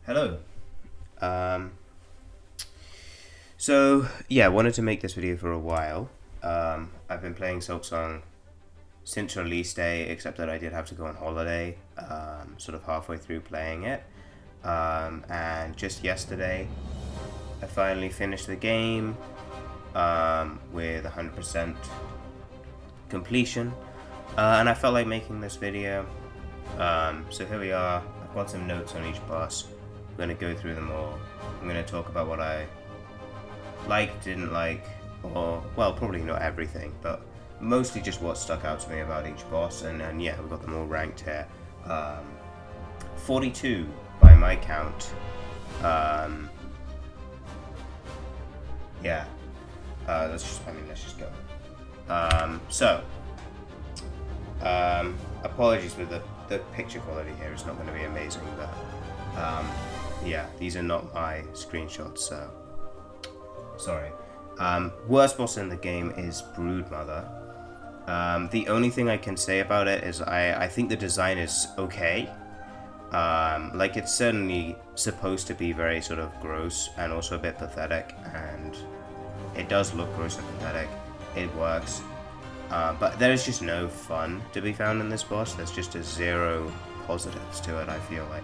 Hello. Um, so, wanted to make this video for a while. I've been playing Silksong since release day, except that I did have to go on holiday, sort of halfway through playing it. And just yesterday, I finally finished the game with 100% completion, and I felt like making this video. So here we are. I've got some notes on each boss. I'm going to go through them all. I'm going to talk about what I liked, didn't like, or, well, probably not everything, but mostly just what stuck out to me about each boss, and yeah, we've got them all ranked here. 42 by my count. Yeah. Let's just go. Apologies for the picture quality here. It's not going to be amazing, but yeah, these are not my screenshots, so sorry. Worst boss in the game is Broodmother. The only thing I can say about it is I think the design is okay. Like, it's certainly supposed to be very sort of gross and also a bit pathetic, and it does look gross and pathetic. It works. But there is just no fun to be found in this boss. There's just a zero positives to it, I feel like.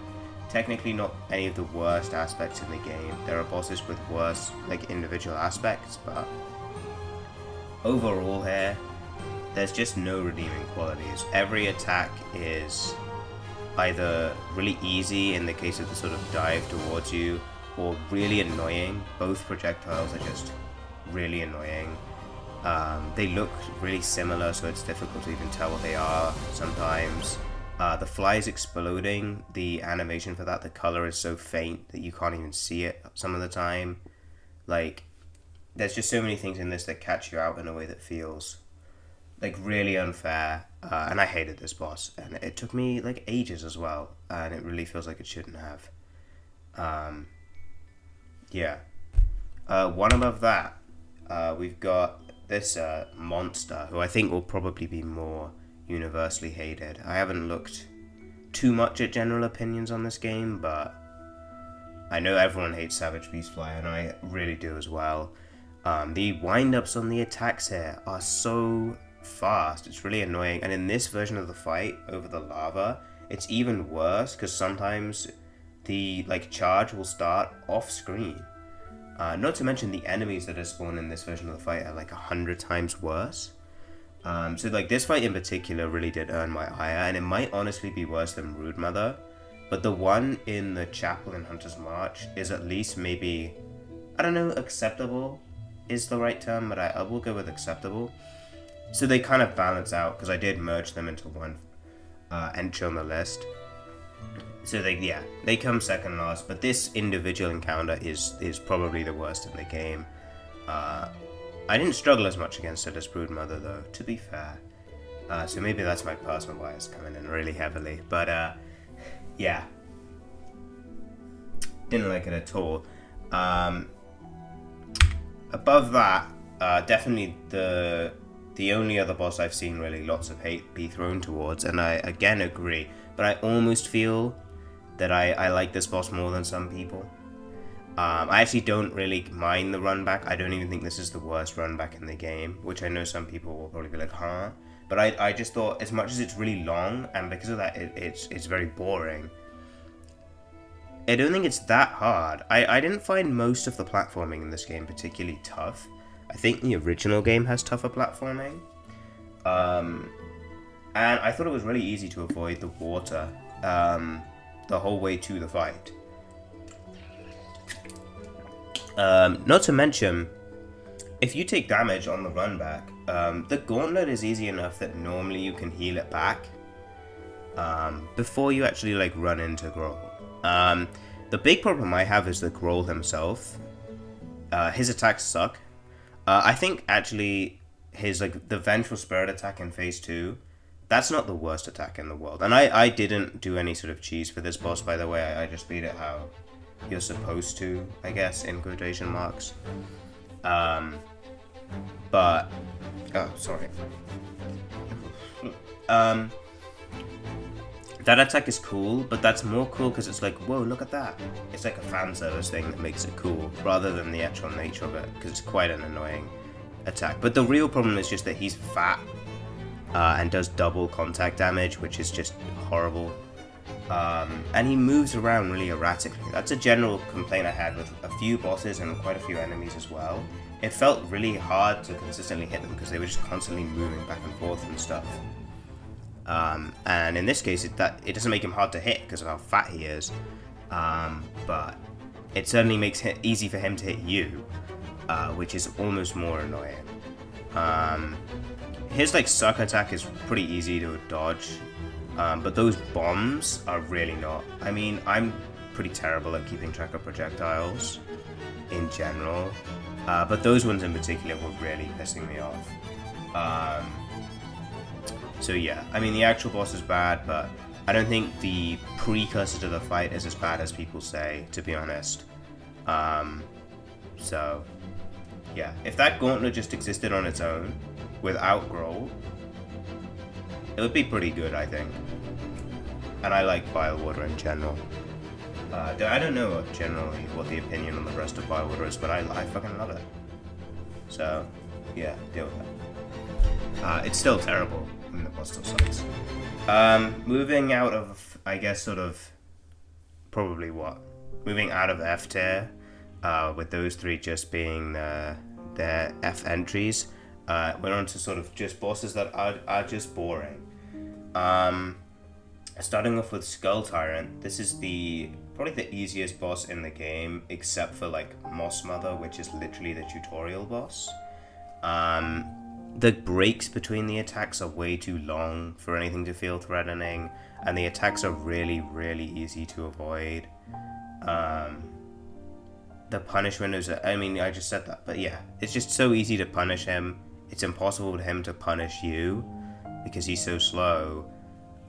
Technically not any of the worst aspects in the game. There are bosses with worse, like, individual aspects, but overall here, there's just no redeeming qualities. Every attack is either really easy in the case of the sort of dive towards you, or really annoying. Both projectiles are just really annoying. They look really similar, so it's difficult to even tell what they are sometimes. The flies exploding, the animation for that, the color is so faint that you can't even see it some of the time. Like, there's just so many things in this that catch you out in a way that feels, like, really unfair. And I hated this boss, and it took me, like, ages as well, and it really feels like it shouldn't have. Yeah. One above that, we've got this monster, who I think will probably be more universally hated. I haven't looked too much at general opinions on this game, but I know everyone hates Savage Beastfly, and I really do as well. The wind-ups on the attacks here are so fast, it's really annoying, and in this version of the fight over the lava, it's even worse, because sometimes the, like, charge will start off-screen. Not to mention the enemies that are spawned in this version of the fight are like 100 times worse. So, like, this fight in particular really did earn my ire, and it might honestly be worse than Broodmother, but the one in the chapel in Hunter's March is at least maybe, I don't know, acceptable is the right term, but I will go with acceptable. So they kind of balance out, because I did merge them into one entry on the list. So they come second last, but this individual encounter is probably the worst in the game. I didn't struggle as much against it as Broodmother, though, to be fair. So maybe that's my personal bias coming in really heavily. But, yeah. Didn't like it at all. Above that, definitely the only other boss I've seen really lots of hate be thrown towards, and I again agree. But I almost feel that I like this boss more than some people. I actually don't really mind the run back. I don't even think this is the worst run back in the game, which I know some people will probably be like, huh? But I just thought, as much as it's really long, and because of that it's very boring, I don't think it's that hard. I didn't find most of the platforming in this game particularly tough. I think the original game has tougher platforming. And I thought it was really easy to avoid the water the whole way to the fight. Not to mention, if you take damage on the run back, the gauntlet is easy enough that normally you can heal it back before you actually, like, run into Grohl. The big problem I have is that Grohl himself, his attacks suck. I think actually his, like, the Vengeful Spirit attack in phase 2, that's not the worst attack in the world. And I didn't do any sort of cheese for this boss, by the way. I just beat it how you're supposed to, I guess, in quotation marks. But, oh, sorry. That attack is cool, but that's more cool because it's like, whoa, look at that. It's like a fan service thing that makes it cool, rather than the actual nature of it, because it's quite an annoying attack. But the real problem is just that he's fat and does double contact damage, which is just horrible. And he moves around really erratically. That's a general complaint I had with a few bosses and quite a few enemies as well. It felt really hard to consistently hit them because they were just constantly moving back and forth and stuff. And in this case, it doesn't make him hard to hit because of how fat he is, but it certainly makes it easy for him to hit you, which is almost more annoying. His like suck attack is pretty easy to dodge, but those bombs are really not. I mean, I'm pretty terrible at keeping track of projectiles in general, but those ones in particular were really pissing me off. So yeah, I mean the actual boss is bad, but I don't think the precursor to the fight is as bad as people say, to be honest. So yeah, if that gauntlet just existed on its own, without Grohl, it would be pretty good, I think. And I like Bilewater in general. I don't know generally what the opinion on the rest of Bilewater is, but I fucking love it. So yeah, deal with that. It's still terrible. I mean, the boss still sucks. Moving out of, I guess, sort of, probably what? Moving out of F tier, with those three just being their F entries, went on to sort of just bosses that are just boring. Starting off with Skull Tyrant, this is probably the easiest boss in the game, except for like Moss Mother, which is literally the tutorial boss. The breaks between the attacks are way too long for anything to feel threatening, and the attacks are really, really easy to avoid. The punish windows are, I mean, I just said that, but yeah, it's just so easy to punish him. It's impossible for him to punish you because he's so slow.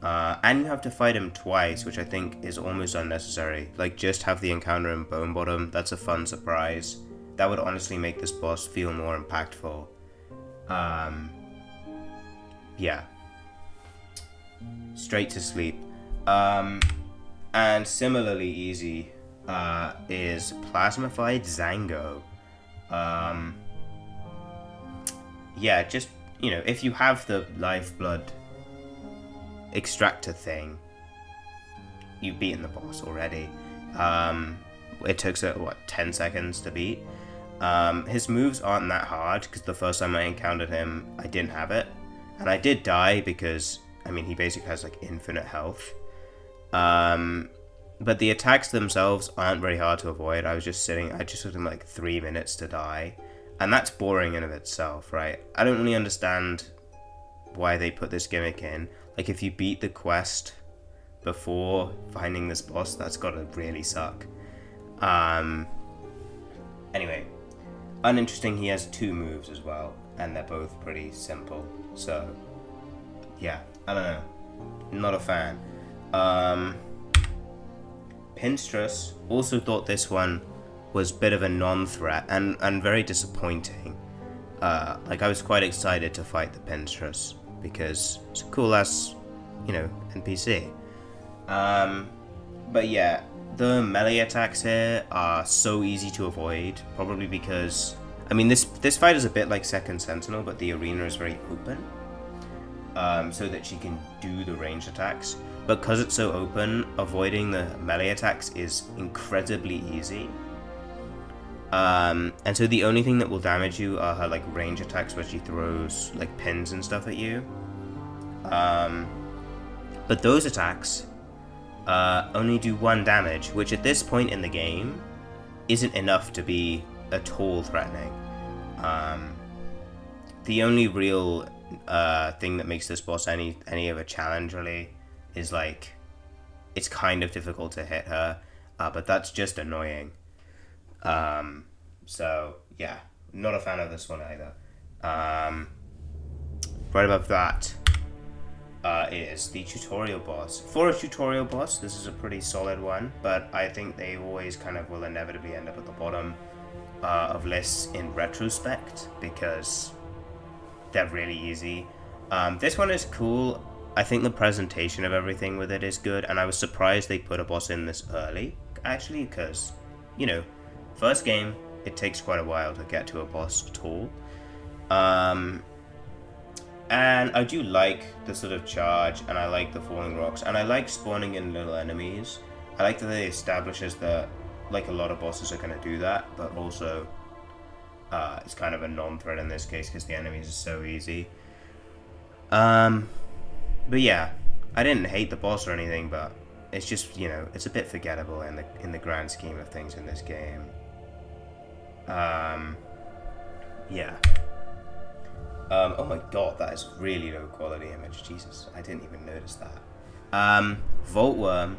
And you have to fight him twice, which I think is almost unnecessary. Like, just have the encounter in Bone Bottom. That's a fun surprise. That would honestly make this boss feel more impactful. Yeah. Straight to sleep. And similarly easy is Plasmified Zango. Yeah, just, you know, if you have the lifeblood extractor thing, you've beaten the boss already. It took, 10 seconds to beat. His moves aren't that hard, because the first time I encountered him, I didn't have it. And I did die because, I mean, he basically has, like, infinite health. But the attacks themselves aren't very hard to avoid. I just took him, like, 3 minutes to die. And that's boring in of itself, right? I don't really understand why they put this gimmick in. Like, if you beat the quest before finding this boss, that's gotta really suck. Anyway. Uninteresting, he has 2 moves as well, and they're both pretty simple. So, yeah, I don't know. Not a fan. Pinstress, also thought this one was a bit of a non-threat and very disappointing. Like, I was quite excited to fight the Pinstress because it's a cool-ass, you know, NPC. But yeah, the melee attacks here are so easy to avoid, probably because, I mean, this fight is a bit like Second Sentinel, but the arena is very open, so that she can do the ranged attacks. But because it's so open, avoiding the melee attacks is incredibly easy. And so the only thing that will damage you are her, like, range attacks where she throws, like, pins and stuff at you. But those attacks only do 1 damage, which at this point in the game isn't enough to be at all threatening. The only real thing that makes this boss any of a challenge, really, is, like, it's kind of difficult to hit her, but that's just annoying. So, yeah, not a fan of this one either. Right above that is the tutorial boss. For a tutorial boss, this is a pretty solid one, but I think they always kind of will inevitably end up at the bottom of lists in retrospect, because they're really easy. This one is cool. I think the presentation of everything with it is good, and I was surprised they put a boss in this early, actually, because, you know, first game, it takes quite a while to get to a boss at all. And I do like the sort of charge, and I like the falling rocks, and I like spawning in little enemies. I like that they establishes that, like, a lot of bosses are going to do that, but also it's kind of a non-threat in this case because the enemies are so easy. But yeah, I didn't hate the boss or anything, but it's just, you know, it's a bit forgettable in the grand scheme of things in this game. Yeah. Oh my god, that is really low quality image. Jesus, I didn't even notice that. Voltworm.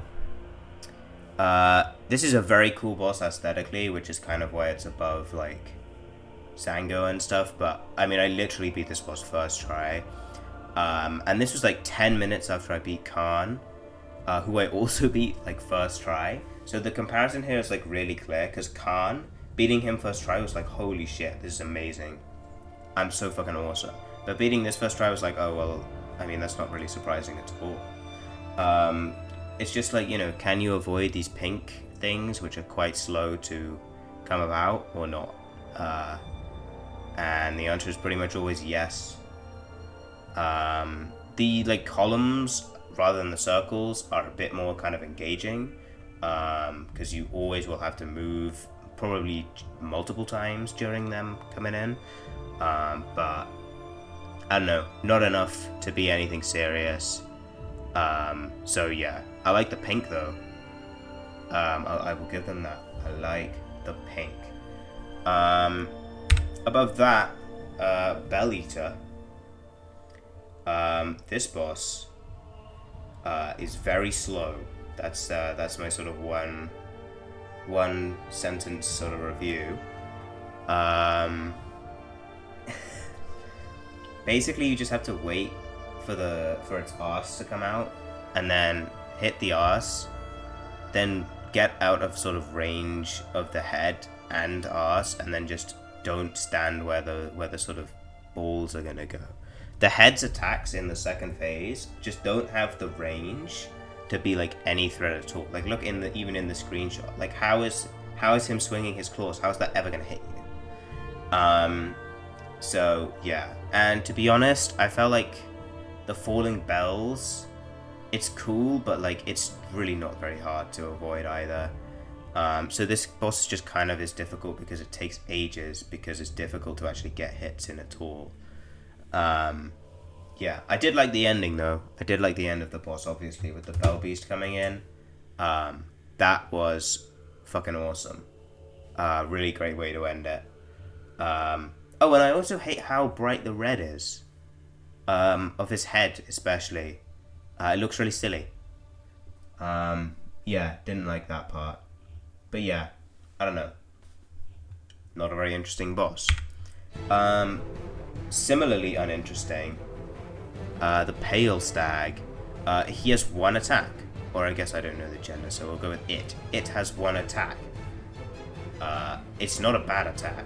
This is a very cool boss aesthetically, which is kind of why it's above, like, Sango and stuff, but, I mean, I literally beat this boss first try. And this was like 10 minutes after I beat Khan, who I also beat like first try. So the comparison here is like really clear, because Khan, beating him first try was like, holy shit, this is amazing. I'm so fucking awesome. But beating this first try was like, oh well, I mean, that's not really surprising at all. It's just like, you know, can you avoid these pink things, which are quite slow to come about, or not? And the answer is pretty much always yes. The like columns rather than the circles are a bit more kind of engaging, because you always will have to move probably multiple times during them coming in, but I don't know, not enough to be anything serious. So yeah, I like the pink though. I will give them that. I like the pink. Above that, Bell Eater. This boss is very slow. That's my sort of one sentence sort of review. Basically, you just have to wait for its arse to come out, and then hit the arse, then get out of sort of range of the head and arse, and then just don't stand where the sort of balls are gonna go. The head's attacks in the second phase just don't have the range to be like any threat at all. Like, look even in the screenshot. Like, how is him swinging his claws? How's that ever gonna hit you? So yeah, and to be honest, I felt like the falling bells, it's cool, but like it's really not very hard to avoid either. So this boss just kind of is difficult because it takes ages, because it's difficult to actually get hits in at all. Yeah, I did like the ending though. I did like the end of the boss, obviously, with the Bell Beast coming in. That was fucking awesome. Really great way to end it. Oh, and I also hate how bright the red is. Of his head, especially. It looks really silly. Yeah, didn't like that part. But yeah, I don't know. Not a very interesting boss. Similarly uninteresting, the Pale Stag. He has one attack. Or I guess I don't know the gender, so we'll go with it. It has one attack. It's not a bad attack,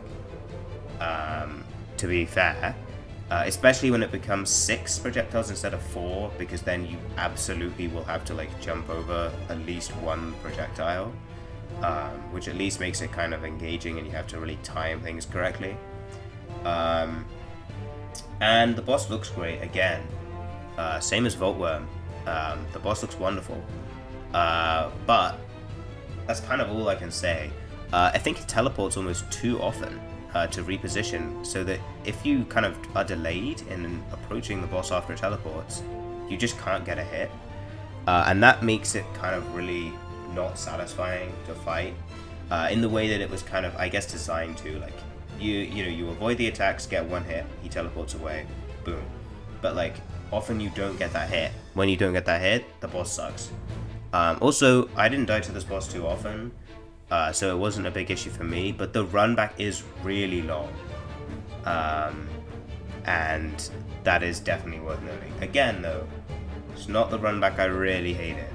to be fair. Especially when it becomes 6 projectiles instead of 4, because then you absolutely will have to like jump over at least one projectile, which at least makes it kind of engaging, and you have to really time things correctly. And the boss looks great again. Same as Voltworm. The boss looks wonderful. But that's kind of all I can say. I think it teleports almost too often to reposition, so that if you kind of are delayed in approaching the boss after it teleports, you just can't get a hit. And that makes it kind of really not satisfying to fight, in the way that it was kind of, I guess, designed to. Like, you avoid the attacks, get one hit, he teleports away, boom. But like, often you don't get that hit. When you don't get that hit, the boss sucks. Also, I didn't die to this boss too often, so it wasn't a big issue for me, but the run back is really long. And that is definitely worth noting. Again though, it's not the run back I really hated.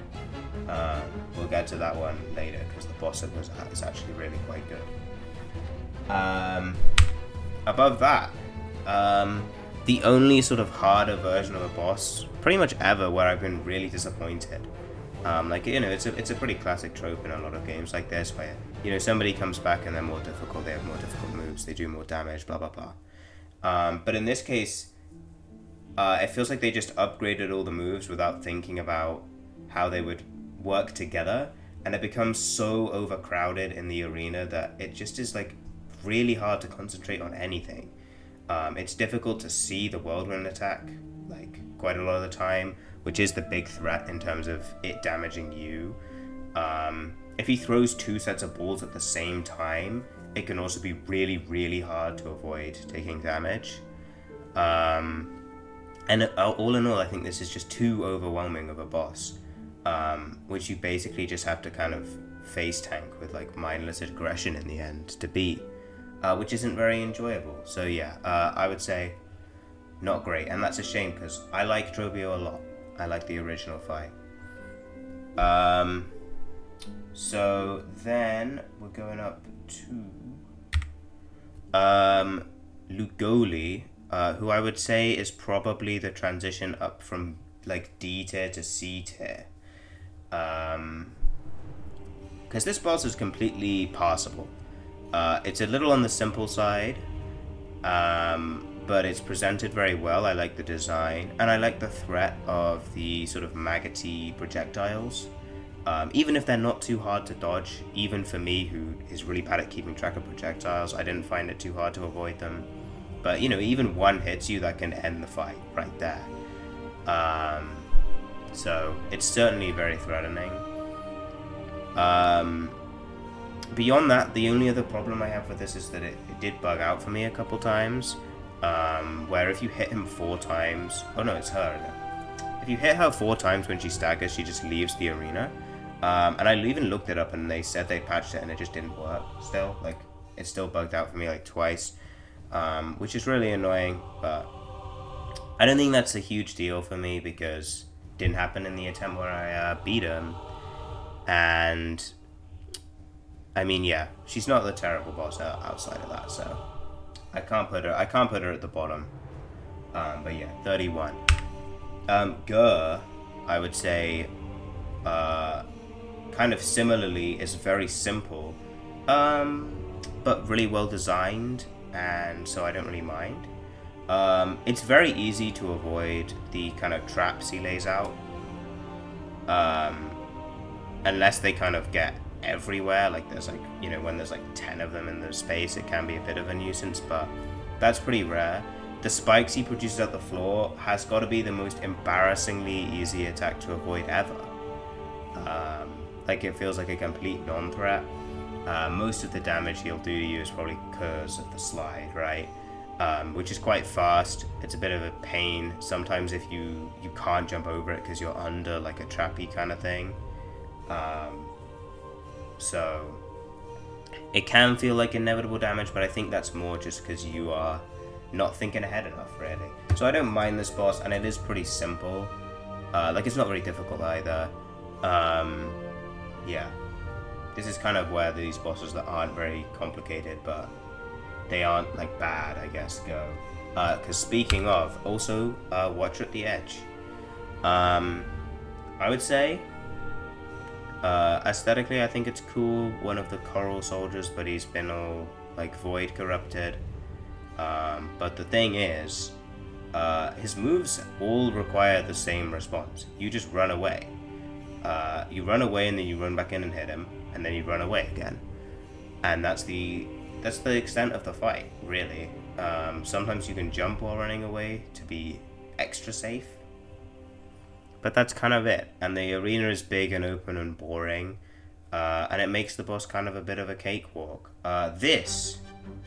We'll get to that one later, because the boss is actually really quite good. Above that, the only sort of harder version of a boss pretty much ever where I've been really disappointed. Like, you know, it's a pretty classic trope in a lot of games like this where, you know, somebody comes back and they're more difficult, they have more difficult moves, they do more damage, blah, blah, blah. But in this case, it feels like they just upgraded all the moves without thinking about how they would work together, and it becomes so overcrowded in the arena that it just is, like, really hard to concentrate on anything. It's difficult to see the whirlwind attack, like, quite a lot of the time, which is the big threat in terms of it damaging you. If he throws 2 sets of balls at the same time, it can also be really, really hard to avoid taking damage. And all in all, I think this is just too overwhelming of a boss, which you basically just have to kind of face tank with like mindless aggression in the end to beat, which isn't very enjoyable. So yeah, I would say not great, and that's a shame because I like Drobio a lot. I like the original fight. So then we're going up to Lugoli, who I would say is probably the transition up from like D tier to C tier. Because this boss is completely passable. It's a little on the simple side, but it's presented very well. I like the design, and I like the threat of the sort of maggoty projectiles. Even if they're not too hard to dodge, even for me who is really bad at keeping track of projectiles, I didn't find it too hard to avoid them. But, you know, even one hits you, that can end the fight right there. So it's certainly very threatening. Beyond that, the only other problem I have with this is that it did bug out for me a couple times. Where if you hit him 4 times... Oh no, it's her again. If you hit her 4 times when she staggers, she just leaves the arena. And I even looked it up and they said they patched it and it just didn't work still. Like, it still bugged out for me like twice. Which is really annoying, but I don't think that's a huge deal for me because it didn't happen in the attempt where I beat him. And I mean, yeah, she's not the terrible boss outside of that, so I can't put her at the bottom. But yeah, 31. Gur, I would say, kind of similarly is very simple, but really well designed, and so I don't really mind. It's very easy to avoid the kind of traps he lays out, unless they kind of get everywhere. Like there's like, you know, when there's like 10 of them in the space, it can be a bit of a nuisance, but that's pretty rare. The spikes he produces at the floor has got to be the most embarrassingly easy attack to avoid ever. Like it feels like a complete non-threat. Most of the damage he'll do to you is probably because of the slide, right? Which is quite fast. It's a bit of a pain sometimes if you can't jump over it because you're under like a trappy kind of thing. So it can feel like inevitable damage, but I think that's more just because you are not thinking ahead enough, really. So I don't mind this boss, and it is pretty simple. Like it's not very difficult either. Yeah, this is kind of where these bosses that aren't very complicated, but they aren't like bad, I guess, go. Because speaking of, also Watcher at the Edge. I would say aesthetically, I think it's cool. One of the coral soldiers, but he's been all like void corrupted. But the thing is, his moves all require the same response. You just run away. You run away and then you run back in and hit him, and then you run away again. And that's the extent of the fight, really. Sometimes you can jump while running away to be extra safe. But that's kind of it. And the arena is big and open and boring. And it makes the boss kind of a bit of a cakewalk. This,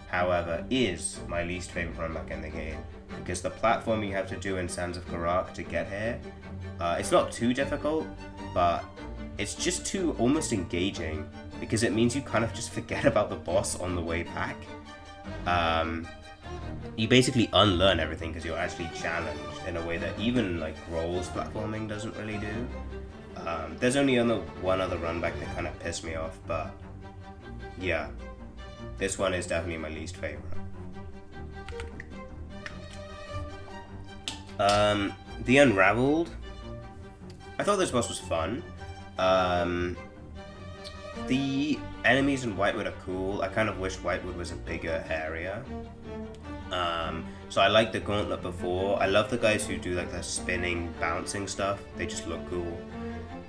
however, is my least favorite run back in the game. Because the platform you have to do in Sands of Karak to get here, it's not too difficult, but it's just too almost engaging. Because it means you kind of just forget about the boss on the way back. You basically unlearn everything because you're actually challenged in a way that even like Roll's platforming doesn't really do. There's only one other run back that kind of pissed me off, but yeah, this one is definitely my least favorite. The Unraveled. I thought this boss was fun. The enemies in Whitewood are cool. I kind of wish Whitewood was a bigger area. So I liked the gauntlet before. I love the guys who do like the spinning, bouncing stuff. They just look cool.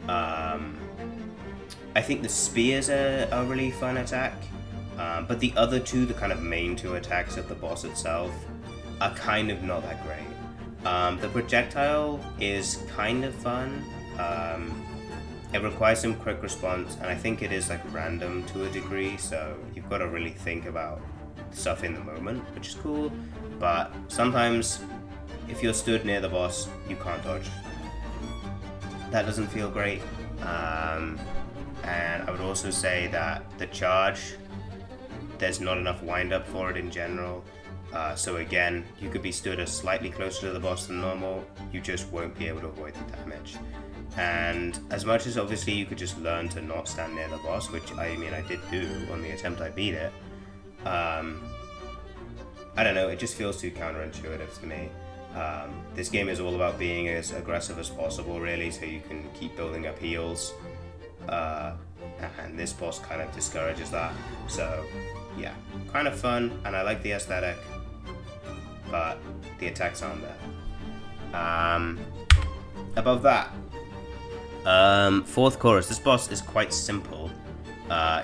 I think the spears are a really fun attack. But the other two, the kind of main two attacks of the boss itself, are kind of not that great. The projectile is kind of fun. It requires some quick response, and I think it is like random to a degree, so you've got to really think about stuff in the moment, which is cool. But sometimes, if you're stood near the boss, you can't dodge. That doesn't feel great. And I would also say that the charge, there's not enough wind up for it in general. So again, you could be stood as slightly closer to the boss than normal, you just won't be able to avoid the damage. And as much as obviously you could just learn to not stand near the boss, which I did do on the attempt I beat it, I don't know, it just feels too counterintuitive to me. This game is all about being as aggressive as possible, really, so you can keep building up heals. And this boss kind of discourages that. So, yeah, kind of fun, and I like the aesthetic, but the attacks aren't there. Above that, fourth chorus. This boss is quite simple.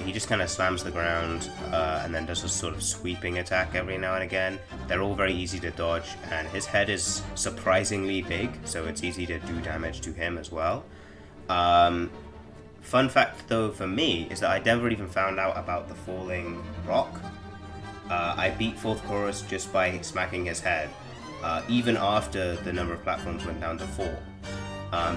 He just kind of slams the ground and then does a sort of sweeping attack every now and again. They're all very easy to dodge, and his head is surprisingly big, so it's easy to do damage to him as well. Fun fact, though, for me, is that I never even found out about the falling rock. I beat fourth chorus just by smacking his head, even after the number of platforms went down to 4.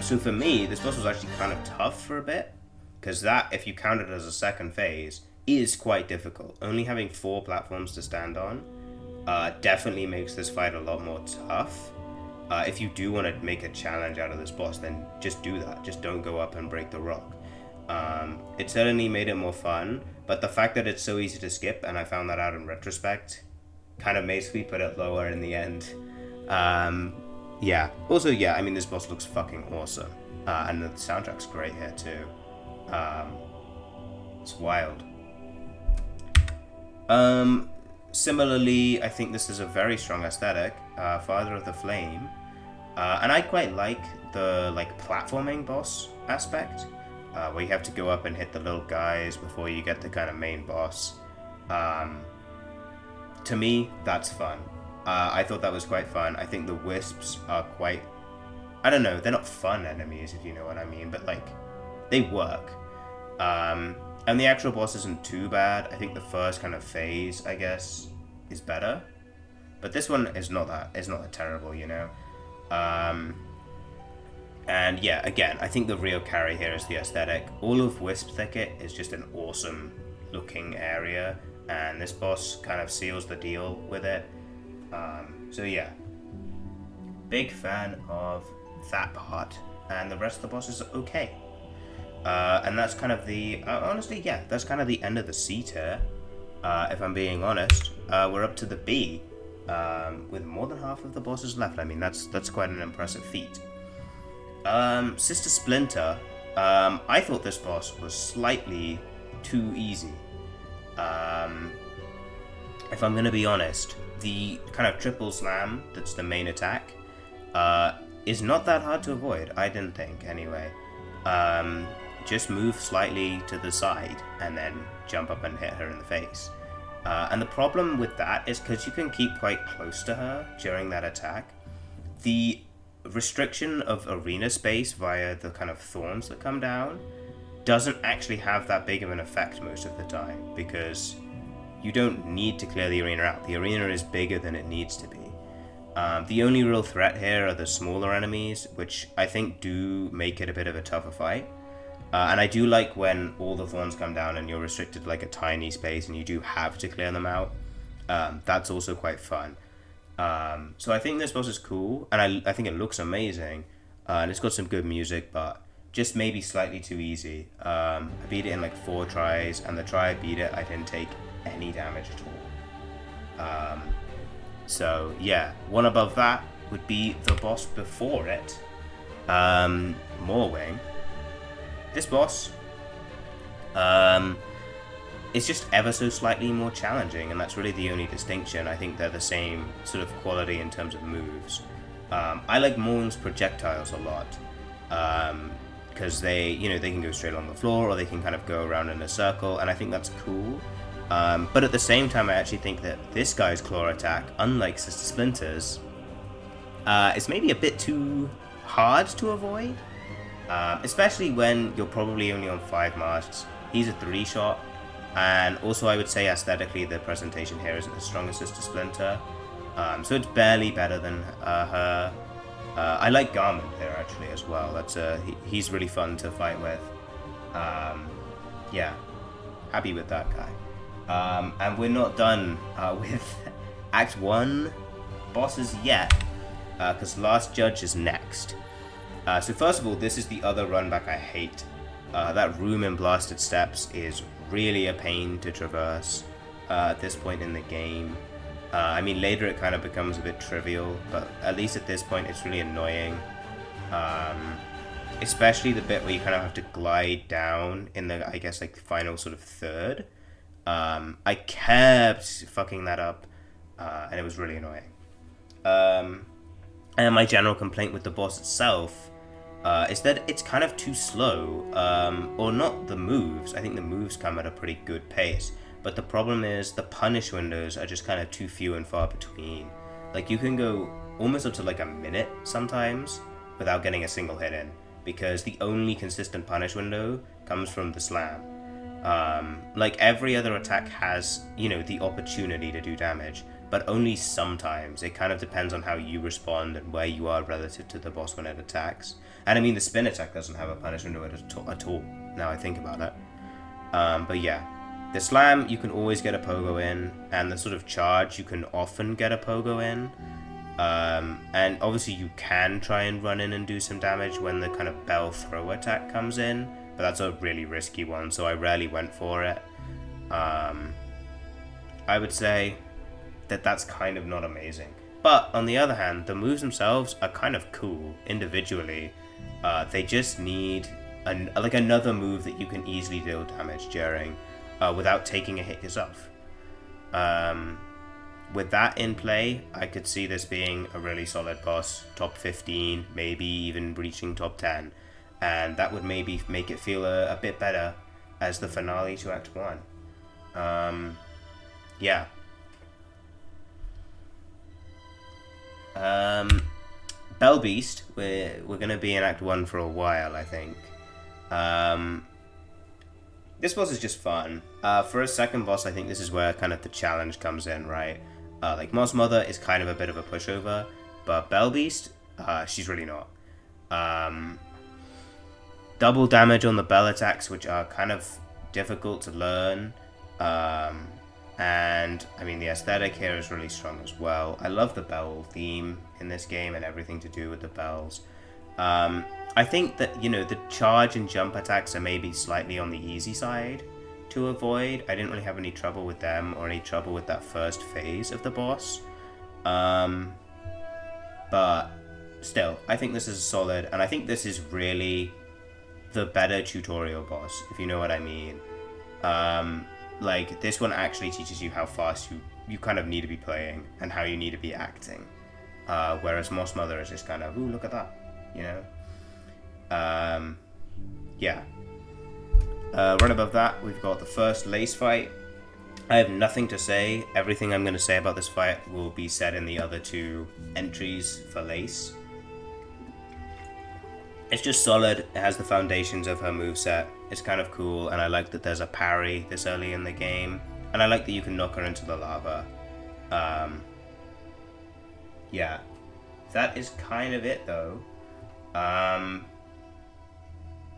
So for me, this boss was actually kind of tough for a bit, because that, if you count it as a second phase, is quite difficult. Only having 4 platforms to stand on definitely makes this fight a lot more tough. If you do want to make a challenge out of this boss, then just do that. Just don't go up and break the rock. It certainly made it more fun, but the fact that it's so easy to skip, and I found that out in retrospect, kind of makes me put it lower in the end. Yeah. Also, yeah, this boss looks fucking awesome. And the soundtrack's great here, too. It's wild. Similarly, I think this is a very strong aesthetic. Father of the Flame. And I quite like the, platforming boss aspect. Where you have to go up and hit the little guys before you get the kind of main boss. To me, that's fun. I thought that was quite fun. I think the wisps are quite... I don't know, they're not fun enemies, if you know what I mean, but, they work. And the actual boss isn't too bad. I think the first kind of phase, I guess, is better. But this one is not that terrible, you know? And yeah, again, I think the real carry here is the aesthetic. All of Wisp Thicket is just an awesome looking area, and this boss kind of seals the deal with it. So yeah, big fan of that part, and the rest of the boss is okay. And that's kind of the, honestly, yeah, that's kind of the end of the C tier, if I'm being honest. We're up to the B, with more than half of the bosses left. That's quite an impressive feat. Sister Splinter, I thought this boss was slightly too easy. If I'm gonna be honest, the kind of triple slam that's the main attack is not that hard to avoid, I didn't think, anyway. Just move slightly to the side and then jump up and hit her in the face. And the problem with that is because you can keep quite close to her during that attack, the restriction of arena space via the kind of thorns that come down doesn't actually have that big of an effect most of the time, because you don't need to clear the arena out. The arena is bigger than it needs to be. The only real threat here are the smaller enemies, which I think do make it a bit of a tougher fight. And I do like when all the thorns come down and you're restricted to a tiny space and you do have to clear them out. That's also quite fun. So I think this boss is cool, and I think it looks amazing, and it's got some good music, but just maybe slightly too easy. I beat it in 4 tries, and the try I beat it, I didn't take any damage at all. So yeah, one above that would be the boss before it, Moorwing. This boss is just ever so slightly more challenging, and that's really the only distinction. I think they're the same sort of quality in terms of moves. I like Moorwing's projectiles a lot, because they can go straight along the floor, or they can kind of go around in a circle, and I think that's cool. But at the same time, I actually think that this guy's claw attack, unlike Sister Splinter's, is maybe a bit too hard to avoid, especially when you're probably only on 5 masks. He's a 3-shot, and also I would say aesthetically the presentation here isn't as strong as Sister Splinter, so it's barely better than her. I like Garmin here actually as well. That's he's really fun to fight with. Yeah, happy with that guy. And we're not done with Act 1 bosses yet, because Last Judge is next. So first of all, this is the other runback I hate. That room in Blasted Steps is really a pain to traverse at this point in the game. I mean, later it kind of becomes a bit trivial, but at least at this point it's really annoying. Especially the bit where you kind of have to glide down in the, I guess, like, final sort of third. I kept fucking that up, and it was really annoying. And my general complaint with the boss itself is that it's kind of too slow, or not the moves. I think the moves come at a pretty good pace, but the problem is the punish windows are just kind of too few and far between. Like, you can go almost up to like a minute sometimes without getting a single hit in, because the only consistent punish window comes from the slam. Like, every other attack has, the opportunity to do damage, but only sometimes. It kind of depends on how you respond and where you are relative to the boss when it attacks. And I mean, the spin attack doesn't have a punish window at all, now I think about it. But yeah, the slam, you can always get a pogo in, and the sort of charge, you can often get a pogo in. And obviously you can try and run in and do some damage when the kind of bell throw attack comes in, but that's a really risky one, so I rarely went for it. I would say that that's kind of not amazing. But on the other hand, the moves themselves are kind of cool individually. They just need another move that you can easily deal damage during without taking a hit yourself. With that in play, I could see this being a really solid boss, top 15, maybe even reaching top 10. And that would maybe make it feel a bit better as the finale to Act 1. Yeah. Bell Beast, we're going to be in Act 1 for a while, I think. This boss is just fun. For a second boss, I think this is where kind of the challenge comes in, right? Like, Moss Mother is kind of a bit of a pushover, but Bell Beast, she's really not. Double damage on the bell attacks, which are kind of difficult to learn. And, I mean, the aesthetic here is really strong as well. I love the bell theme in this game and everything to do with the bells. I think that, the charge and jump attacks are maybe slightly on the easy side to avoid. I didn't really have any trouble with them or any trouble with that first phase of the boss. But still, I think this is solid, and I think this is really the better tutorial boss, if you know what I mean. Like, this one actually teaches you how fast you kind of need to be playing and how you need to be acting. Whereas Moss Mother is just kind of, ooh, look at that, Yeah. Right above that, we've got the first Lace fight. I have nothing to say. Everything I'm going to say about this fight will be said in the other 2 entries for Lace. It's just solid. It has the foundations of her moveset. It's kind of cool, and I like that there's a parry this early in the game, and I like that you can knock her into the lava. Yeah. That is kind of it, though.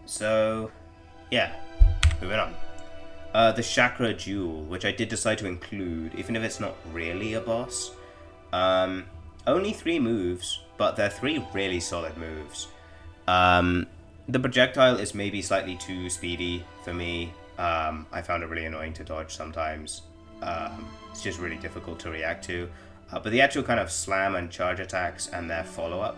So, yeah. Moving on. The Chakra Jewel, which I did decide to include, even if it's not really a boss. Only 3 moves, but they're 3 really solid moves. The projectile is maybe slightly too speedy for me. I found it really annoying to dodge sometimes. It's just really difficult to react to. But the actual kind of slam and charge attacks and their follow-up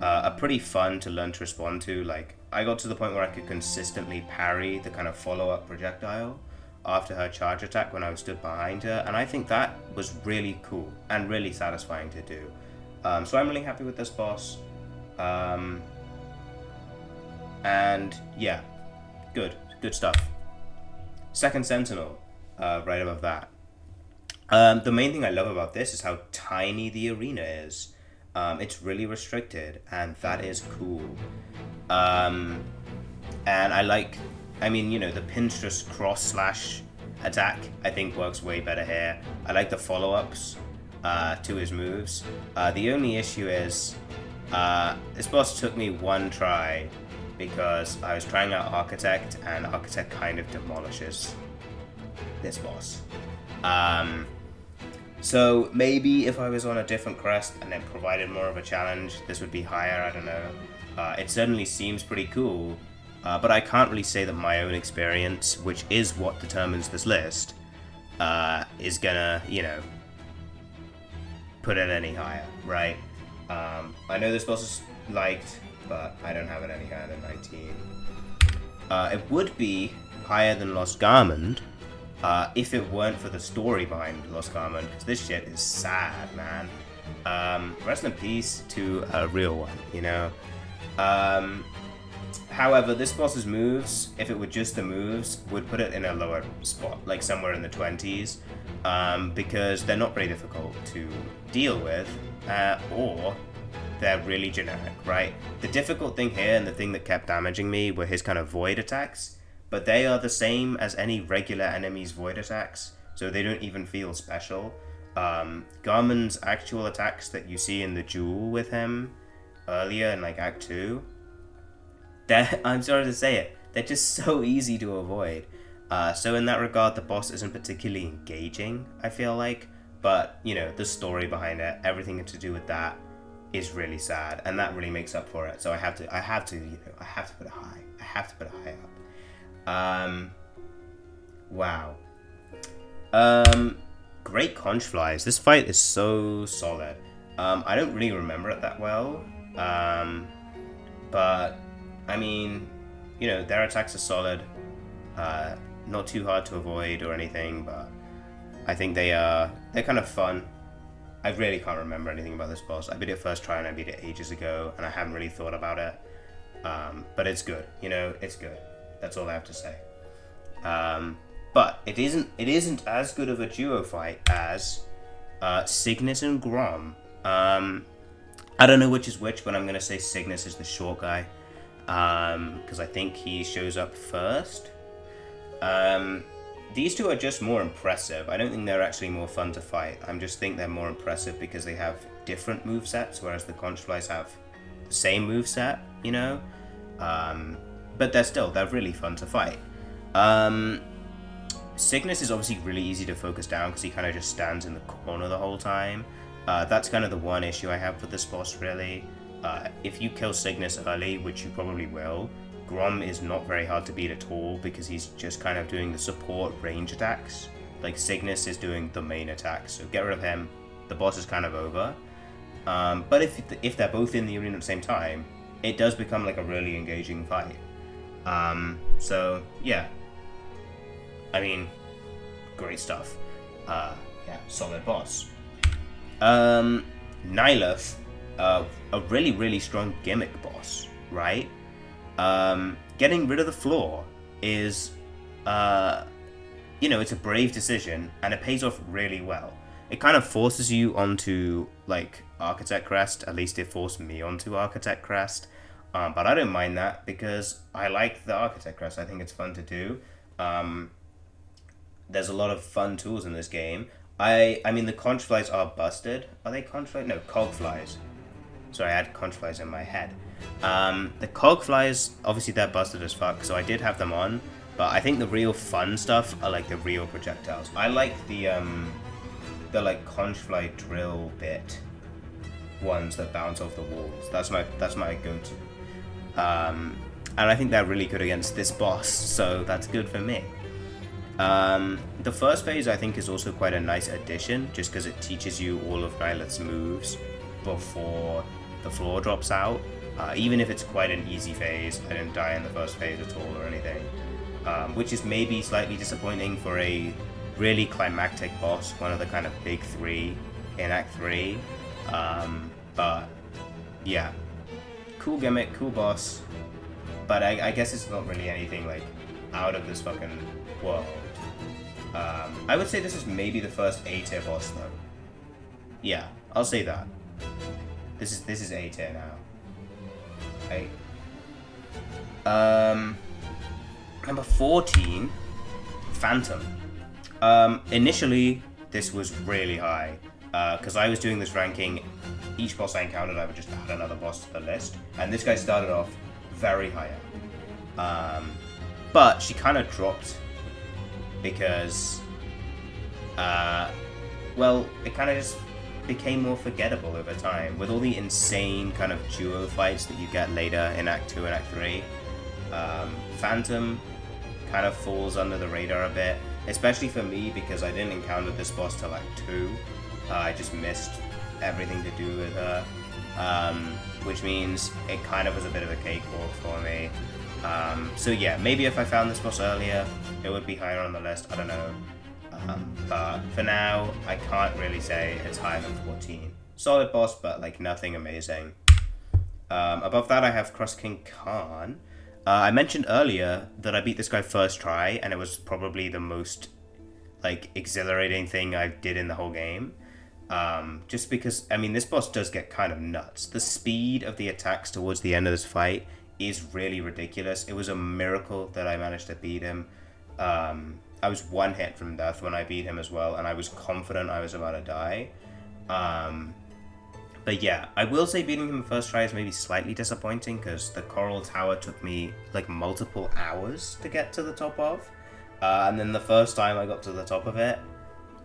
are pretty fun to learn to respond to. Like, I got to the point where I could consistently parry the kind of follow-up projectile after her charge attack when I was stood behind her, and I think that was really cool and really satisfying to do. So I'm really happy with this boss. And yeah, good stuff. Second Sentinel, right above that. The main thing I love about this is how tiny the arena is. It's really restricted, and that is cool. And I mean, you know, the Pinstress cross slash attack I think works way better here. I like the follow-ups to his moves. The only issue is this boss took me one try because I was trying out Architect, and Architect kind of demolishes this boss. So maybe if I was on a different crest and it provided more of a challenge, this would be higher, I don't know. It certainly seems pretty cool, but I can't really say that my own experience, which is what determines this list, is gonna, you know, put it any higher, right? I know this boss is liked, but I don't have it any higher than 19. It would be higher than Lost Garment, if it weren't for the story behind Lost Garment, because this shit is sad, man. Rest in peace to a real one, you know? However, this boss's moves, if it were just the moves, would put it in a lower spot, like somewhere in the 20s, because they're not very difficult to deal with, or they're really generic, right? The difficult thing here, and the thing that kept damaging me, were his kind of void attacks, but they are the same as any regular enemy's void attacks, so they don't even feel special. Garmin's actual attacks that you see in the duel with him earlier in like Act 2, I'm sorry to say it, they're just so easy to avoid. So in that regard, the boss isn't particularly engaging, I feel like, but you know, the story behind it, everything to do with that is really sad, and that really makes up for it. So I have to put it high. I have to put it high up. Wow. Great conch flies. This fight is so solid. I don't really remember it that well, but I mean, you know, their attacks are solid. Not too hard to avoid or anything, but I think they're kind of fun. I really can't remember anything about this boss. I beat it first try and I beat it ages ago, and I haven't really thought about it. But it's good, you know, it's good. That's all I have to say. But it isn't as good of a duo fight as Cygnus and Grom. I don't know which is which, but I'm gonna say Cygnus is the short guy, because I think he shows up first. These two are just more impressive. I don't think they're actually more fun to fight. I just think they're more impressive because they have different movesets, whereas the conchflies have the same moveset, you know? But they're really fun to fight. Cygnus is obviously really easy to focus down because he kind of just stands in the corner the whole time. That's kind of the one issue I have with this boss, really. If you kill Cygnus early, which you probably will, Grom is not very hard to beat at all because he's just kind of doing the support range attacks. Like, Cygnus is doing the main attacks, so get rid of him. The boss is kind of over. But if they're both in the arena at the same time, it does become like a really engaging fight. So, yeah. I mean, great stuff. Yeah, solid boss. Nihilith, a really, really strong gimmick boss, right? Getting rid of the floor is, you know, it's a brave decision, and it pays off really well. It kind of forces you onto, like, Architect Crest. At least it forced me onto Architect Crest. But I don't mind that, because I like the Architect Crest. I think it's fun to do. There's a lot of fun tools in this game. I mean, the conchflies are busted. Are they conchflies? No, cogflies. Sorry, I had conchflies in my head. The cogflies, obviously they're busted as fuck, so I did have them on, but I think the real fun stuff are like the real projectiles. I like the like conchfly drill bit ones that bounce off the walls. That's my go-to. And I think they're really good against this boss, so that's good for me. The first phase I think is also quite a nice addition, just because it teaches you all of Nihilith's moves before the floor drops out. Even if it's quite an easy phase, I didn't die in the first phase at all or anything, which is maybe slightly disappointing for a really climactic boss, one of the kind of big three in Act 3. But yeah, cool gimmick, cool boss, but I guess it's not really anything like out of this fucking world. I would say this is maybe the first A tier boss though. Yeah, I'll say that. This is A tier now. Okay. Number 14, Phantom. Initially, this was really high, because I was doing this ranking. Each boss I encountered, I would just add another boss to the list, and this guy started off very high up. But she kind of dropped because, well, it kind of just became more forgettable over time with all the insane kind of duo fights that you get later in Act 2 and Act 3. Phantom kind of falls under the radar a bit, especially for me because I didn't encounter this boss till Act 2. I just missed everything to do with her, which means it kind of was a bit of a cakewalk for me. So yeah, maybe if I found this boss earlier, it would be higher on the list, I don't know. But for now, I can't really say it's higher than 14. Solid boss, but like nothing amazing. Above that, I have Cross King Khan. I mentioned earlier that I beat this guy first try, and it was probably the most like exhilarating thing I did in the whole game. Just because, I mean, this boss does get kind of nuts. The speed of the attacks towards the end of this fight is really ridiculous. It was a miracle that I managed to beat him. I was one hit from death when I beat him as well, and I was confident I was about to die. But yeah, I will say beating him first try is maybe slightly disappointing because the Coral Tower took me like multiple hours to get to the top of. And then the first time I got to the top of it,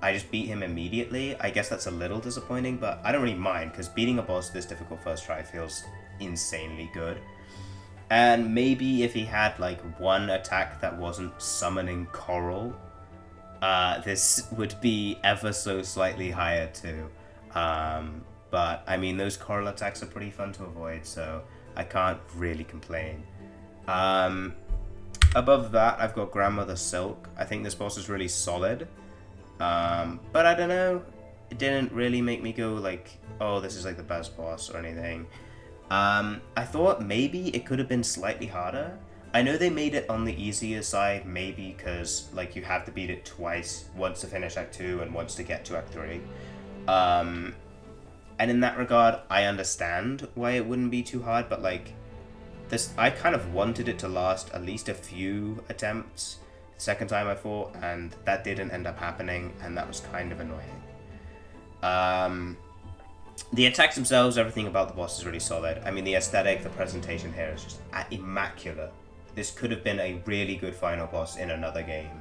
I just beat him immediately. I guess that's a little disappointing, but I don't really mind because beating a boss this difficult first try feels insanely good. And maybe if he had like one attack that wasn't summoning Coral, this would be ever so slightly higher too. But I mean, those Coral attacks are pretty fun to avoid, so I can't really complain. Above that, I've got Grandmother Silk. I think this boss is really solid. But I don't know, it didn't really make me go like, oh, this is like the best boss or anything. I thought maybe it could have been slightly harder. I know they made it on the easier side, maybe because like you have to beat it twice, once to finish Act 2 and once to get to Act 3. And in that regard, I understand why it wouldn't be too hard, but like this, I kind of wanted it to last at least a few attempts the second time I fought, and that didn't end up happening, and that was kind of annoying. The attacks themselves, everything about the boss is really solid. I mean, the aesthetic, the presentation here is just immaculate. This could have been a really good final boss in another game.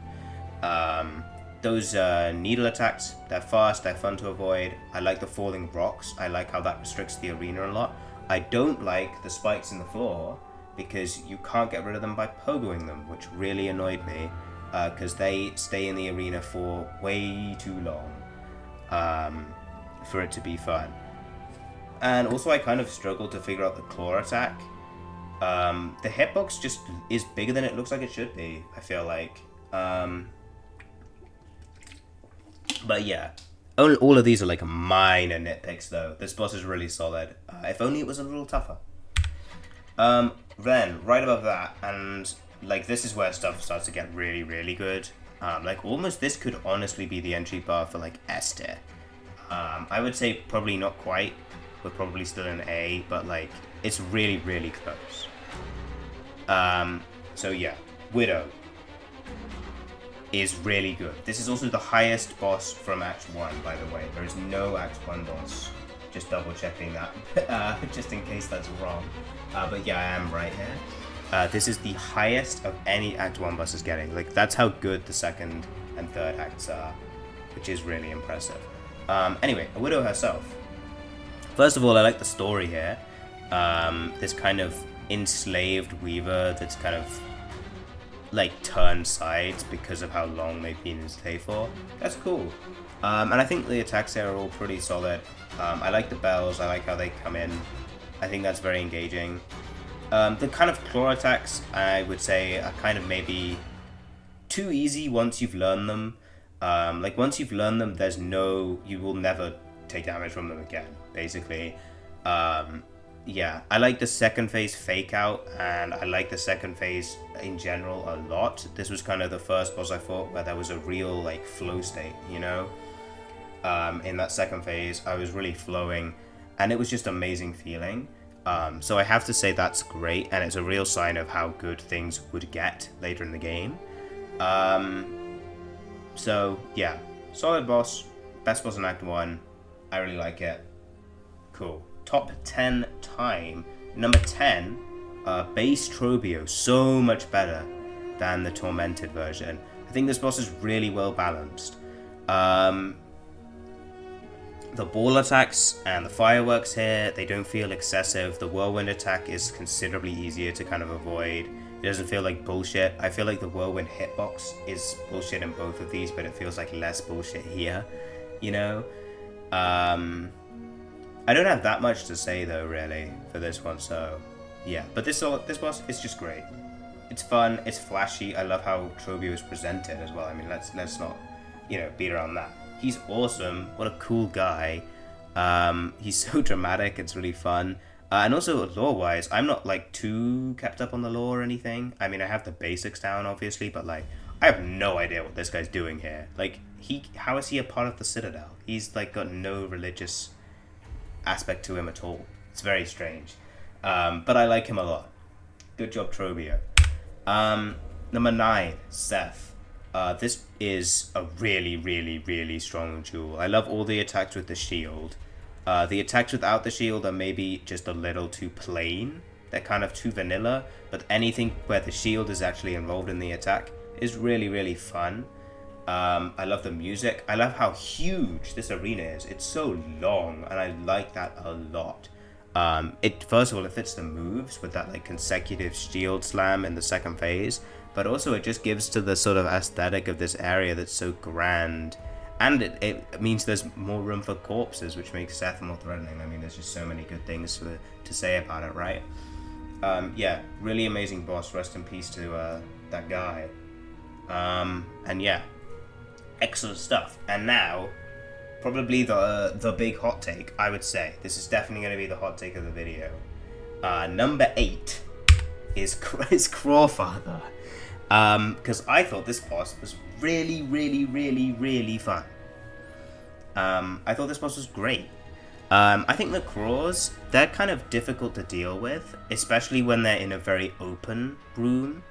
Those needle attacks, they're fast, they're fun to avoid. I like the falling rocks. I like how that restricts the arena a lot. I don't like the spikes in the floor because you can't get rid of them by pogoing them, which really annoyed me because they stay in the arena for way too long for it to be fun. And also I kind of struggled to figure out the claw attack. The hitbox just is bigger than it looks like it should be, I feel like. But yeah, all of these are like minor nitpicks though. This boss is really solid. If only it was a little tougher. Then, right above that, and like this is where stuff starts to get really, really good. Like almost this could honestly be the entry bar for like S tier. I would say probably not quite. We're probably still in A, but like it's really, really close. So yeah, Widow is really good. This is also the highest boss from Act 1, by the way. There is no Act 1 boss. Just double checking that, just in case that's wrong. But yeah, I am right here. This is the highest of any Act 1 boss is getting. Like, that's how good the second and third acts are, which is really impressive. Anyway, a Widow herself. First of all, I like the story here. This kind of enslaved weaver that's kind of like turn sides because of how long they've been in stay for. That's cool. And I think the attacks here are all pretty solid. I like the bells, I like how they come in. I think that's very engaging. The kind of claw attacks, I would say, are kind of maybe too easy once you've learned them. Like, once you've learned them, you will never take damage from them again, basically. Yeah, I like the second phase fake out, and I like the second phase in general a lot. This was kind of the first boss I fought where there was a real, like, flow state, you know? In that second phase, I was really flowing, and it was just amazing feeling. So I have to say that's great, and it's a real sign of how good things would get later in the game. So, yeah, solid boss, best boss in Act 1, I really like it. Cool. Top 10 time. Number 10, Base Trobio, so much better than the Tormented version. I think this boss is really well balanced. The ball attacks and the fireworks here, they don't feel excessive. The whirlwind attack is considerably easier to kind of avoid. It doesn't feel like bullshit. I feel like the whirlwind hitbox is bullshit in both of these, but it feels like less bullshit here, you know? I don't have that much to say though, really, for this one, so yeah. But this boss is just great. It's fun, it's flashy. I love how Trobio is presented as well. I mean, let's not, beat around that. He's awesome. What a cool guy. He's so dramatic. It's really fun. And also lore-wise, I'm not like too kept up on the lore or anything. I mean, I have the basics down, obviously, but like, I have no idea what this guy's doing here. Like, how is he a part of the Citadel? He's like got no religious aspect to him at all. It's very strange. But I like him a lot. Good job, Trobio. Number 9, Seth. This is a really, really, really strong jewel. I love all the attacks with the shield. The attacks without the shield are maybe just a little too plain. They're kind of too vanilla, but anything where the shield is actually involved in the attack is really, really fun. I love the music. I love how huge this arena is. It's so long, and I like that a lot. First of all, it fits the moves with that like consecutive shield slam in the second phase, but also it just gives to the sort of aesthetic of this area that's so grand, and it means there's more room for corpses, which makes Seth more threatening. I mean, there's just so many good things to say about it, right? Yeah, really amazing boss. Rest in peace to that guy. And yeah, excellent stuff. And now, probably the big hot take, I would say. This is definitely going to be the hot take of the video. Number 8 is Crawfather. Because I thought this boss was really, really, really, really fun. I thought this boss was great. I think the Craws, they're kind of difficult to deal with, especially when they're in a very open room,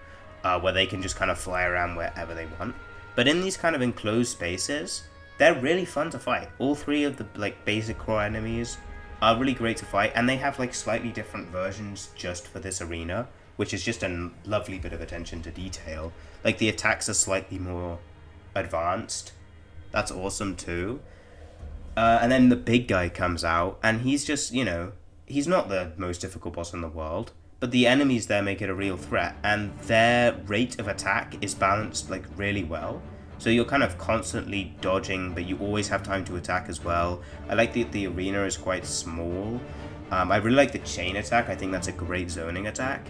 where they can just kind of fly around wherever they want. But in these kind of enclosed spaces, they're really fun to fight. All 3 of the like basic Craw enemies are really great to fight, and they have like slightly different versions just for this arena, which is just a lovely bit of attention to detail. Like, the attacks are slightly more advanced. That's awesome too. And then the big guy comes out, and he's just, he's not the most difficult boss in the world, but the enemies there make it a real threat, and their rate of attack is balanced like really well. So you're kind of constantly dodging, but you always have time to attack as well. I like that the arena is quite small. I really like the chain attack. I think that's a great zoning attack.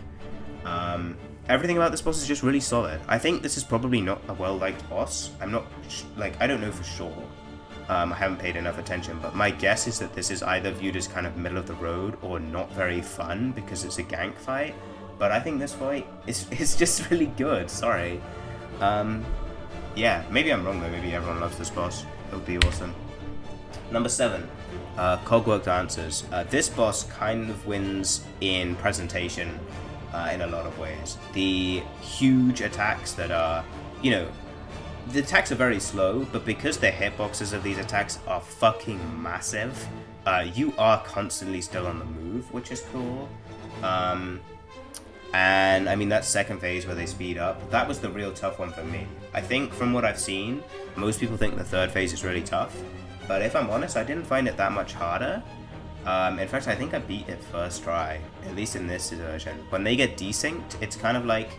Everything about this boss is just really solid. I think this is probably not a well-liked boss. I'm not, I don't know for sure. I haven't paid enough attention, but my guess is that this is either viewed as kind of middle of the road or not very fun because it's a gank fight. But I think this fight is just really good. Sorry. Yeah, maybe I'm wrong though. Maybe everyone loves this boss. It would be awesome. Number 7, Cogwork Dancers. This boss kind of wins in presentation in a lot of ways. The huge attacks that are, the attacks are very slow, but because the hitboxes of these attacks are fucking massive, you are constantly still on the move, which is cool. And I mean, that second phase where they speed up, that was the real tough one for me. I think from what I've seen, most people think the third phase is really tough, but if I'm honest, I didn't find it that much harder. In fact, I think I beat it first try, at least in this version. When they get desynced, it's kind of like,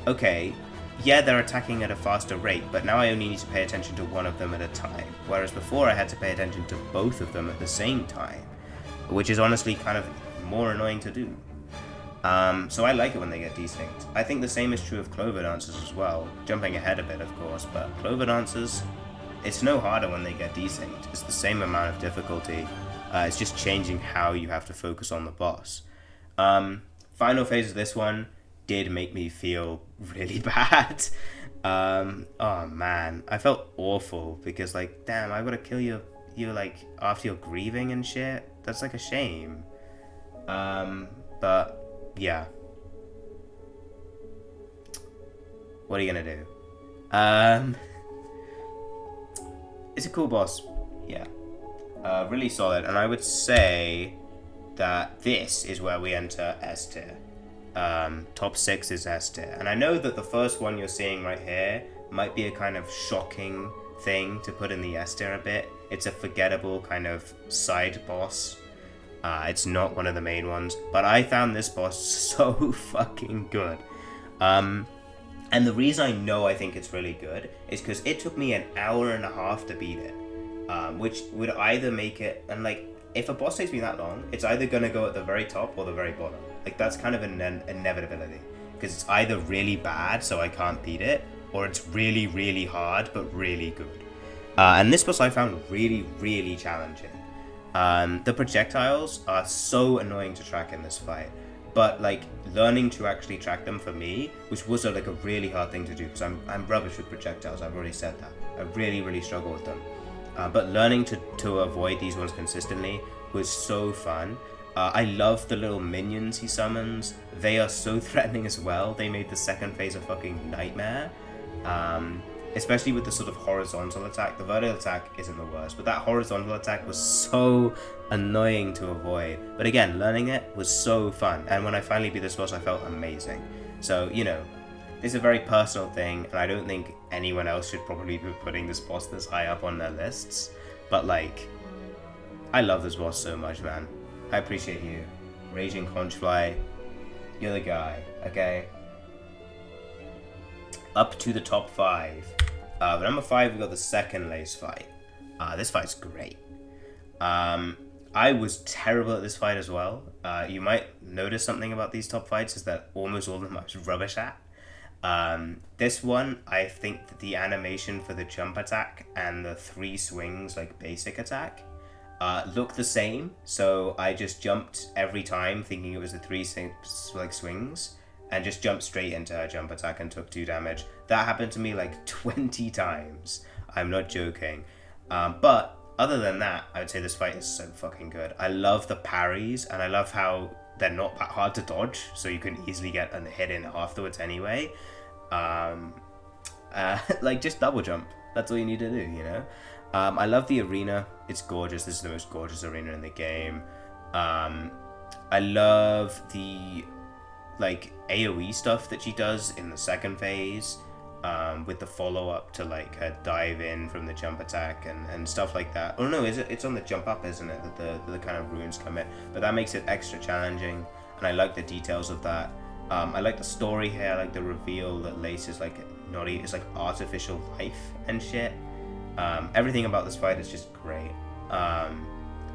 okay, yeah, they're attacking at a faster rate, but now I only need to pay attention to one of them at a time. Whereas before I had to pay attention to both of them at the same time, which is honestly kind of more annoying to do. So I like it when they get desynced. I think the same is true of Clover Dancers as well. Jumping ahead a bit, of course, but Clover Dancers, it's no harder when they get desynced. It's the same amount of difficulty. It's just changing how you have to focus on the boss. Final phase of this one did make me feel really bad. Oh man, I felt awful because like, damn, I gotta kill you like after you're grieving and shit. That's like a shame. But yeah, what are you gonna do? It's a cool boss. Yeah, really solid, and I would say that this is where we enter S tier. Top 6 is S tier, and I know that the first one you're seeing right here might be a kind of shocking thing to put in the S tier a bit. It's a forgettable kind of side boss. It's not one of the main ones, but I found this boss so fucking good. And the reason I know I think it's really good is because it took me an hour and a half to beat it, which would either make it, and like, if a boss takes me that long, it's either gonna go at the very top or the very bottom. Like, that's kind of an inevitability, because it's either really bad, so I can't beat it, or it's really, really hard, but really good. And this boss I found really, really challenging. The projectiles are so annoying to track in this fight, but like, learning to actually track them for me, which was like a really hard thing to do, because I'm rubbish with projectiles, I've already said that. I really, really struggle with them. But learning to avoid these ones consistently was so fun. I love the little minions he summons. They are so threatening as well. They made the second phase a fucking nightmare. Especially with the sort of horizontal attack. The vertical attack isn't the worst, but that horizontal attack was so annoying to avoid. But again, learning it was so fun. And when I finally beat this boss, I felt amazing. So, you know, it's a very personal thing, and I don't think anyone else should probably be putting this boss this high up on their lists. But like, I love this boss so much, man. I appreciate you. Raging Conchfly, you're the guy, okay? Up to the top 5. Number 5, we got the second lace fight. This fight's great. I was terrible at this fight as well. You might notice something about these top fights is that almost all of them I was rubbish at. This one, I think that the animation for the jump attack and the 3 swings, like basic attack, look the same. So I just jumped every time thinking it was the 3 swings, and just jumped straight into her jump attack and took 2 damage. That happened to me like 20 times. I'm not joking. But other than that, I would say this fight is so fucking good. I love the parries, and I love how they're not that hard to dodge, so you can easily get a hit in afterwards anyway. Like, just double jump. That's all you need to do, you know? I love the arena. It's gorgeous. This is the most gorgeous arena in the game. I love the like AoE stuff that she does in the second phase, with the follow-up to like her dive in from the jump attack and stuff like that. Oh no, it's on the jump up, isn't it, that the kind of runes come in, but that makes it extra challenging, and I like the details of that. I like the story here. I like the reveal that Lace is like it's like artificial life and shit. Everything about this fight is just great.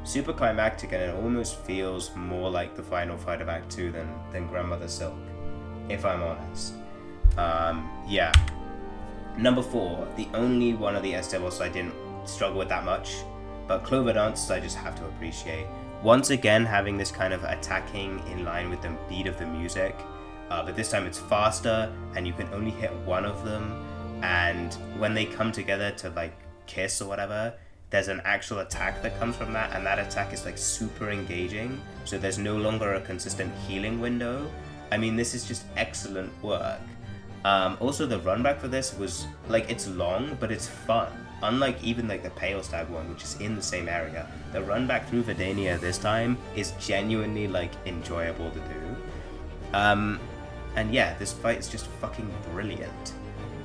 Super climactic, and it almost feels more like the final fight of Act 2 than Grandmother Silk, if I'm honest. Yeah. Number 4, the only one of the S tier bosses I didn't struggle with that much, but Clover Dancers I just have to appreciate. Once again, having this kind of attacking in line with the beat of the music, but this time it's faster, and you can only hit one of them, and when they come together to like kiss or whatever, there's an actual attack that comes from that, and that attack is like super engaging, so there's no longer a consistent healing window. I mean, this is just excellent work. Also, the run back for this was like, it's long, but it's fun. Unlike even like the Pale Stag one, which is in the same area, the run back through Vidania this time is genuinely like enjoyable to do. And yeah, this fight is just fucking brilliant.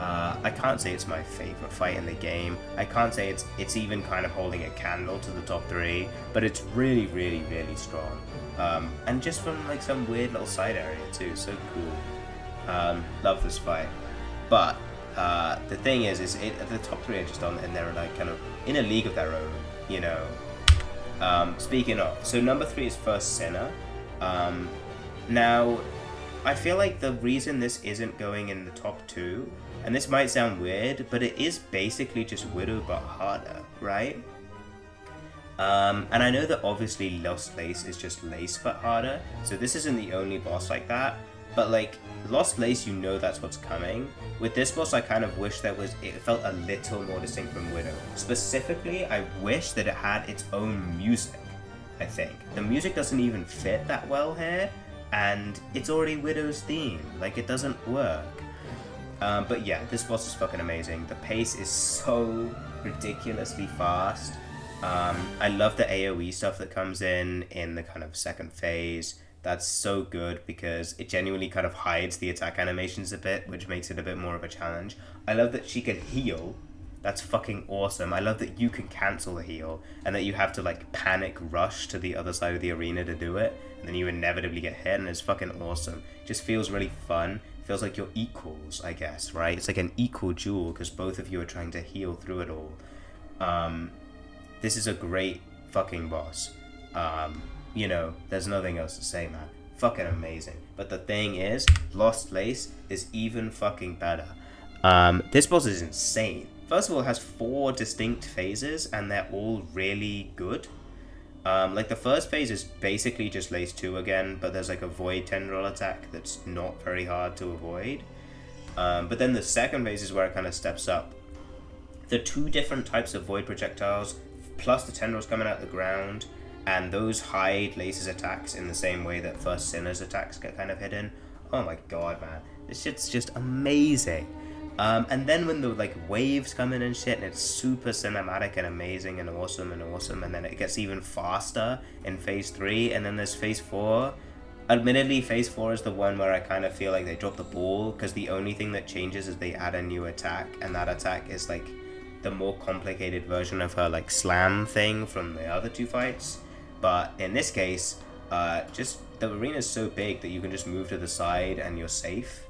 I can't say it's my favorite fight in the game. I can't say it's even kind of holding a candle to the top 3, but it's really, really, really strong. And just from like some weird little side area too, so cool. Love this fight. But the thing is the top 3 are just on, and they're like kind of in a league of their own, you know. Speaking of, so number 3 is First Sinner. Now, I feel like the reason this isn't going in the top 2, and this might sound weird, but it is basically just Widow but harder, right? And I know that obviously Lost Lace is just Lace but harder, so this isn't the only boss like that, but like, Lost Lace, you know that's what's coming. With this boss, I kind of wish it felt a little more distinct from Widow. Specifically, I wish that it had its own music, I think. The music doesn't even fit that well here, and it's already Widow's theme, like it doesn't work. But yeah, this boss is fucking amazing. The pace is so ridiculously fast. I love the AoE stuff that comes in the kind of second phase. That's so good because it genuinely kind of hides the attack animations a bit, which makes it a bit more of a challenge. I love that she can heal. That's fucking awesome. I love that you can cancel the heal and that you have to like panic rush to the other side of the arena to do it, and then you inevitably get hit, and it's fucking awesome. It just feels really fun. It feels like you're equals, I guess, right? It's like an equal duel because both of you are trying to heal through it all. This is a great fucking boss. You know, there's nothing else to say, man. Fucking amazing. But the thing is, Lost Lace is even fucking better. This boss is insane. First of all, it has 4 distinct phases, and they're all really good. Like, the first phase is basically just Lace 2 again, but there's like a Void Tendril attack that's not very hard to avoid. But then the second phase is where it kind of steps up. The 2 different types of Void projectiles, plus the tendrils coming out the ground, and those hide Lace's attacks in the same way that First Sinner's attacks get kind of hidden. Oh my god, man. This shit's just amazing. And then when the like waves come in and shit, and it's super cinematic and amazing and awesome, and then it gets even faster in phase 3, and then there's phase 4. Admittedly, phase 4 is the one where I kind of feel like they dropped the ball, because the only thing that changes is they add a new attack, and that attack is like the more complicated version of her like slam thing from the other 2 fights. But in this case, just the arena is so big that you can just move to the side and you're safe.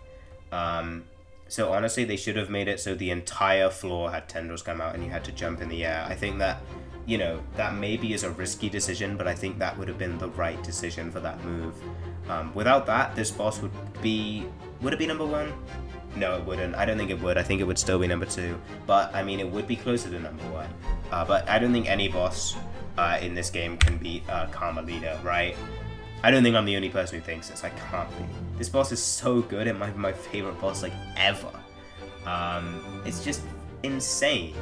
So honestly, they should have made it so the entire floor had tendrils come out and you had to jump in the air. I think that, you know, that maybe is a risky decision, but I think that would have been the right decision for that move. Without that, this boss would it be number 1? No, it wouldn't. I don't think it would. I think it would still be number 2. But, I mean, it would be closer to number 1. But I don't think any boss in this game can beat Carmelita, right? I don't think I'm the only person who thinks this. I can't be. This boss is so good. It might be my favorite boss, like, ever. It's just insane.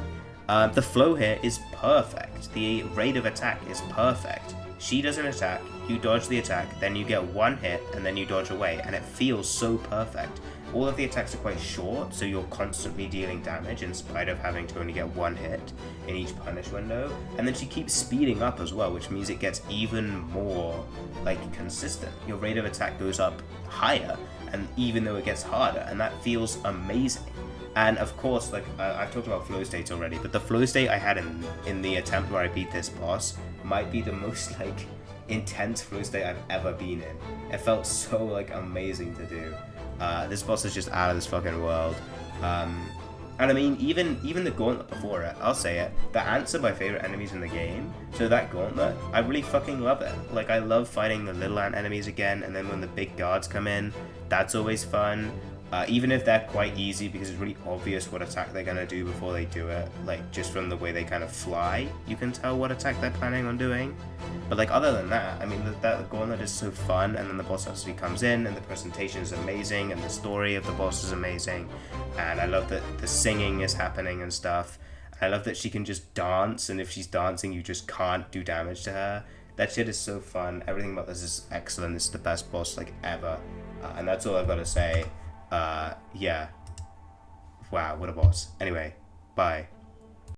The flow here is perfect. The rate of attack is perfect. She does an attack, you dodge the attack, then you get 1 hit, and then you dodge away, and it feels so perfect. All of the attacks are quite short, so you're constantly dealing damage in spite of having to only get 1 hit in each punish window. And then she keeps speeding up as well, which means it gets even more, like, consistent. Your rate of attack goes up higher, and even though it gets harder, and that feels amazing. And of course, like, I've talked about flow states already, but the flow state I had in the attempt where I beat this boss might be the most, like, intense flow state I've ever been in. It felt so, like, amazing to do. This boss is just out of this fucking world. And I mean, even the gauntlet before it, I'll say it, the ants are my favorite enemies in the game, so that gauntlet, I really fucking love it. Like, I love fighting the little ant enemies again, and then when the big guards come in, that's always fun. Even if they're quite easy, because it's really obvious what attack they're gonna do before they do it, like, just from the way they kind of fly, you can tell what attack they're planning on doing. But, like, other than that, I mean, that gauntlet is so fun, and then the boss actually comes in, and the presentation is amazing, and the story of the boss is amazing, and I love that the singing is happening and stuff. I love that she can just dance, and if she's dancing, you just can't do damage to her. That shit is so fun. Everything about this is excellent. This is the best boss, like, ever. And that's all I've got to say. Yeah. Wow, what a boss. Anyway, bye.